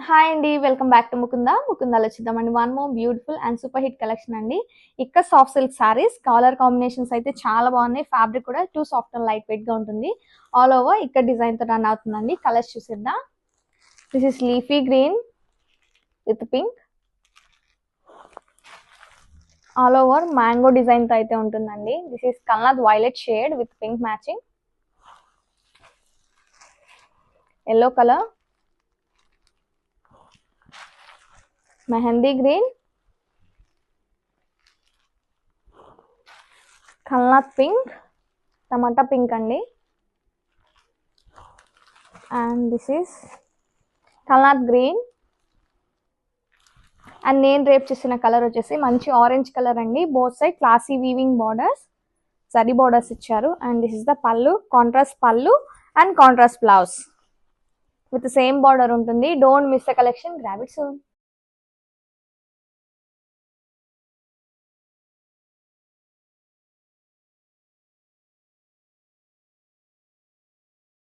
Hi అండి. Welcome back to ముకుందాలో చూద్దామండి. One more beautiful and super hit collection అండి. ఇక్కడ soft silk saris colour combinations అయితే చాలా బాగున్నాయి. ఫ్యాబ్రిక్ కూడా too soft and light weight గా ఉంటుంది. ఆల్ ఓవర్ ఇక్కడ డిజైన్ తో రన్ అవుతుందండి. కలర్స్ చూసిద్దాం. This is leafy green with pink. All over mango design తో అయితే ఉంటుందండి. దిస్ ఇస్ కల్నాథ్ violet shade with pink matching. Yellow colour, mehndi green, కల్నాథ్ పింక్, టమాటా పింక్ అండి. అండ్ దిస్ ఈస్ కల్నాథ్ గ్రీన్. అండ్ నేను రేపు చేసిన కలర్ వచ్చేసి మంచి ఆరెంజ్ కలర్ అండి. Both side classy weaving borders, zari borders ఇచ్చారు. And this is the pallu, contrast pallu and contrast blouse with same border ఉంటుంది. Don't miss the collection, grab it soon.